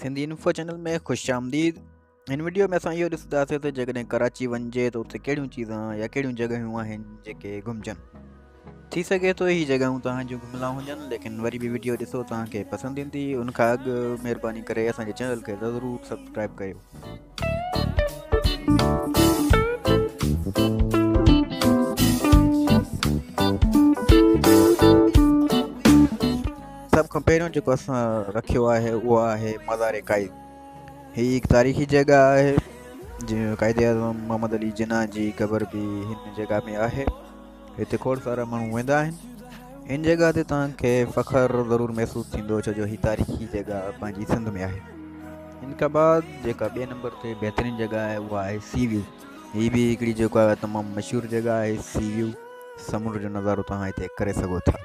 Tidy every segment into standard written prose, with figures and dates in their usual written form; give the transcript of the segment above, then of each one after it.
Sindhi info channel में खुश आमदीद। इन वीडियो में असां इहो ॾिसंदासीं त जेकॾहिं कराची वञिजे त उते कहिड़ियूं चीज़ां या कहिड़ियूं जॻहियूं आहिनि जेके घुमजनि। थी सघे थो हीअ जॻहियूं तव्हांजूं घुमला हुजनि, लेकिन वरी बि वीडियो ॾिसो तव्हांखे पसंदि ईंदी। उन खां अॻु महिरबानी करे असांजे चैनल खे ज़रूरु सब्सक्राइब कयो। सभ खां पहिरियों जेको असां रखियो आहे उहो आहे मज़ार काइद। हीअ हिकु तारीख़ी जॻह आहे। जीअं काइदे आज़म मोहम्मद अली जिन्ना जी क़बर बि हिन जॻह में आहे। हिते खोड़ सारा माण्हू वेंदा आहिनि। इन जॻह ते तव्हांखे फ़ख़्रु ज़रूरु महसूसु थींदो, छो जो हीअ तारीख़ी जॻह पंहिंजी सिंध में आहे। हिन खां बाद जेका ॿिए नंबर ते बहितरीनु जॻह आहे उहा आहे सी व्यू। हीअ बि हिकिड़ी जेको आहे तमामु मशहूरु जॻह आहे। सी व्यू समुंड जो नज़ारो तव्हां हिते करे सघो था।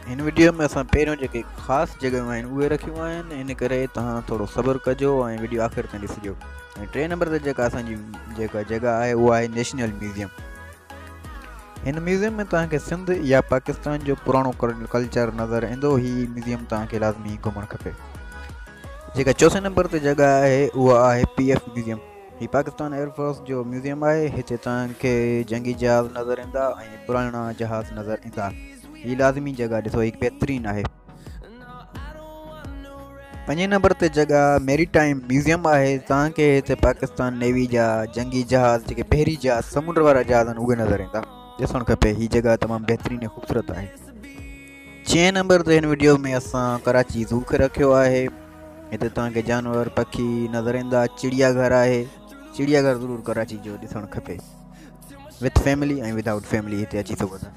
हिन वीडियो में असां पहिरियों जेके ख़ासि जॻहियूं आहिनि उहे रखियूं आहिनि, इन करे तव्हां थोरो सब्र कजो ऐं वीडियो आख़िर ताईं ॾिसिजो। ऐं टे नंबर ते जेका असांजी जेका जॻह आहे उहा आहे नेशनल म्यूज़ियम। हिन म्यूज़ियम में तव्हांखे सिंध या पाकिस्तान जो पुराणो कल्चर नज़र ईंदो। हीअ म्यूज़ियम तव्हांखे लाज़मी घुमणु खपे। जेका चौथे नंबर ते जॻह आहे उहा आहे PF म्यूज़ियम। हीअ पाकिस्तान एयरफोर्स जो म्यूज़ियम आहे। हिते तव्हांखे जंगी जहाज़ नज़र ईंदा ऐं पुराणा जहाज़ नज़र ईंदा। हीअ लाज़मी जॻह ॾिसो, हिकु बहितरीनु आहे। पंजे नंबर ते जॻह मैरीटाइम म्यूज़ियम आहे। तव्हांखे हिते पाकिस्तान नेवी जा जंगी जहाज़ जेके बहरी जहाज़ समुंड वारा जहाज़ आहिनि उहे नज़र ईंदा। ॾिसणु खपे, हीअ जॻह तमामु बहितरीनु ऐं ख़ूबसूरत आहे। 6 नंबर ते हिन वीडियो में असां कराची ज़ू खे रखियो आहे। हिते तव्हांखे जानवर पखी नज़र ईंदा। चिड़ियाघर आहे। चिड़ियाघर ज़रूरु कराची जो ॾिसणु खपे। विथ फैमिली ऐं विदाउट फैमिली हिते अची सघो था।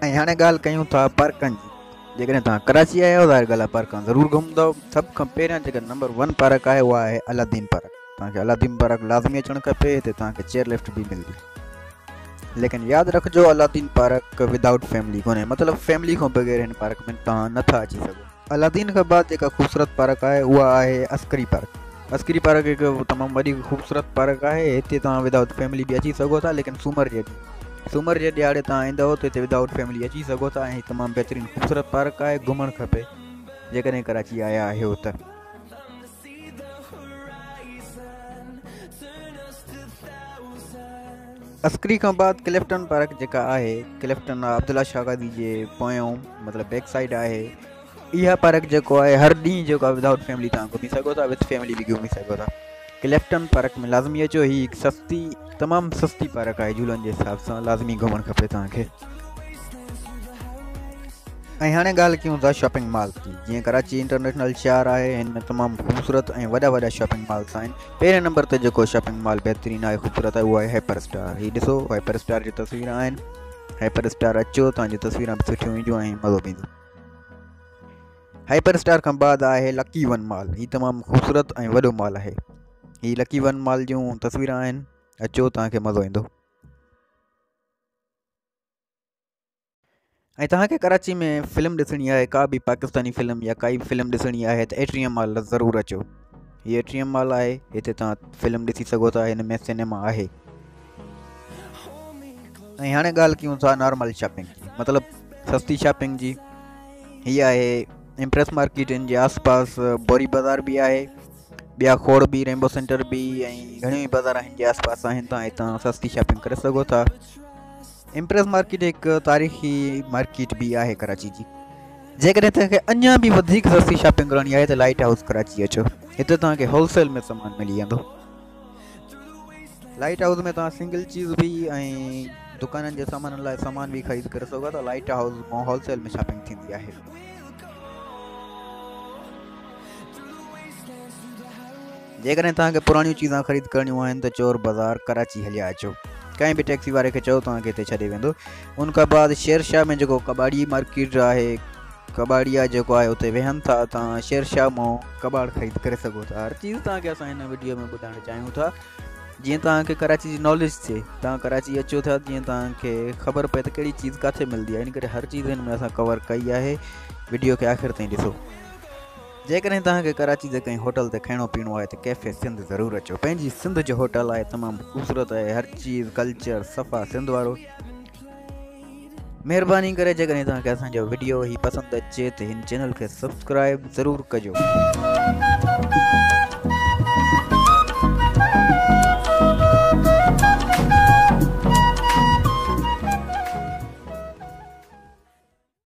ऐं हाणे ॻाल्हि कयूं था पार्कनि जी। जेकॾहिं तव्हां कराची आया आहियो त ॻाल्हि आहे पार्क ज़रूरु घुमंदव। सभ खां पहिरियां जेका नंबर 1 पार्क आहे उहा आहे अलादीन पार्क। तव्हांखे अलादीन पार्क लाज़मी अचणु खपे। हिते तव्हांखे चेयर लिफ्ट बि मिलंदी, लेकिन यादि रखिजो अलादीन पार्क विदाउट फैमिली कोन्हे, मतिलबु फैमिली खां बग़ैर हिन पार्क में तव्हां नथा अची सघो। अलादीन खां बाद जेका ख़ूबसूरत पार्क आहे उहा आहे अस्करी पार्क। अस्करी पार्क हिकु तमामु वॾी ख़ूबसूरत पार्क आहे। हिते तव्हां विदाउट फैमिली बि अची सघो था, लेकिन सूमर जे ॾियारे तव्हां ईंदव त हिते विदाउट फैमिली अची सघो था। ऐं तमामु बहितरीनु ख़ूबसूरत पार्क आहे, घुमणु खपे जेकॾहिं कराची आया आहियो त। अस्करी खां बाद क्लिफ्टन पार्क जेका आहे, क्लिफ्टन अब्दुल्ला शाह क़ादी जे पोयों मतिलबु बैक साइड आहे। इहा पार्क जेको आहे हर ॾींहुं जेको आहे विदाउट फैमिली तव्हां घुमी सघो था, विथ फैमिली बि घुमी सघो था। क्लिफ्टन पार्क में लाज़मी अचो। हीअ हिकु सस्ती, तमामु सस्ती पार्क आहे झूलनि जे हिसाब सां, लाज़मी घुमणु खपे तव्हांखे। ऐं हाणे ॻाल्हि कयूं था शॉपिंग मॉल जी। जीअं कराची इंटरनेशनल शहर आहे, हिन में तमामु ख़ूबसूरत ऐं वॾा शॉपिंग मॉल्स आहिनि। पहिरें नंबर ते जेको शॉपिंग मॉल बहितरीनु आहे, ख़ूबसूरत आहे, उहा आहे हाइपर स्टार। हीअ ॾिसो, हाइपर स्टार जी तस्वीर आहिनि। हाइपर स्टार अचो, तव्हांजी तस्वीरां बि सुठियूं ईंदियूं ऐं मज़ो बि ईंदो। हाइपर स्टार खां बाद आहे लकी वन मॉल। हीअ तमामु ख़ूबसूरत ऐं वॾो मॉल आहे। हीअ लकी वन मॉल जूं तस्वीरां आहिनि। अचो, तव्हांखे मज़ो ईंदो। ऐं तव्हांखे कराची में फ़िल्म ॾिसणी आहे, का बि पाकिस्तानी फ़िल्म या काई बि फ़िल्म ॾिसणी आहे त एट्रियम मॉल ज़रूरु अचो। हीअ एट्रियम मॉल आहे, हिते तव्हां फ़िल्म ॾिसी सघो था। हिन में सिनेमा आहे। ऐं हाणे ॻाल्हि कयूं था नॉर्मल शॉपिंग जी, मतिलबु सस्ती शॉपिंग जी। हीअ आहे इम्प्रेस मार्केट। इन जे आसपास बोरी बाज़ार बि आहे, ॿिया खोड़ बि, रेनबो सेंटर बि ऐं घणियूं ई बाज़ार हिन जे आसपास आहिनि। तव्हां हितां सस्ती शॉपिंग करे सघो था। इम्प्रेस मार्केट हिकु तारीख़ी मार्केट बि आहे कराची जी। जेकॾहिं तव्हांखे अञा बि वधीक सस्ती शॉपिंग करणी आहे त लाइट हाउस कराची अचो। हिते तव्हांखे होलसेल में सामान मिली वेंदो। लाइट हाउस में तव्हां सिंगल चीज़ बि ऐं दुकाननि जे सामाननि लाइ सामान बि ख़रीद करे सघो था। लाइट हाउस मां होलसेल में शॉपिंग थींदी आहे। जेकॾहिं तव्हांखे पुराणियूं चीज़ां ख़रीद करणियूं आहिनि त चोर बाज़ार कराची हलिया अचो। कंहिं बि टैक्सी वारे खे चओ, तव्हांखे हिते छॾे वेंदो। उन खां बाद शेरशाह में जेको कबाड़ी मार्केट आहे, कबाड़िया जेको आहे उते वेहनि था। तव्हां शेरशाह मां कबाड़ ख़रीद करे सघो था। हर चीज़ तव्हांखे असां हिन वीडियो में ॿुधाइणु चाहियूं था, जीअं तव्हांखे कराची जी नॉलेज थिए। तव्हां कराची अचो था, जीअं तव्हांखे ख़बर पए त कहिड़ी चीज़ किथे मिलंदी आहे। इन करे हर चीज़ हिन में असां कवर कई आहे। वीडियो खे आख़िर ताईं ॾिसो। जेकॾहिं तव्हांखे कराची जे कंहिं होटल ते खाइणो पीअणो आहे त कैफ़े सिंध ज़रूरु अचो। पंहिंजी सिंध जो होटल आहे, तमामु ख़ूबसूरत आहे, हर चीज़ कल्चर सफ़ा सिंध वारो। महिरबानी करे जेकॾहिं तव्हांखे असांजो वीडियो ही पसंदि अचे त हिन चैनल खे सब्सक्राइब ज़रूरु कजो।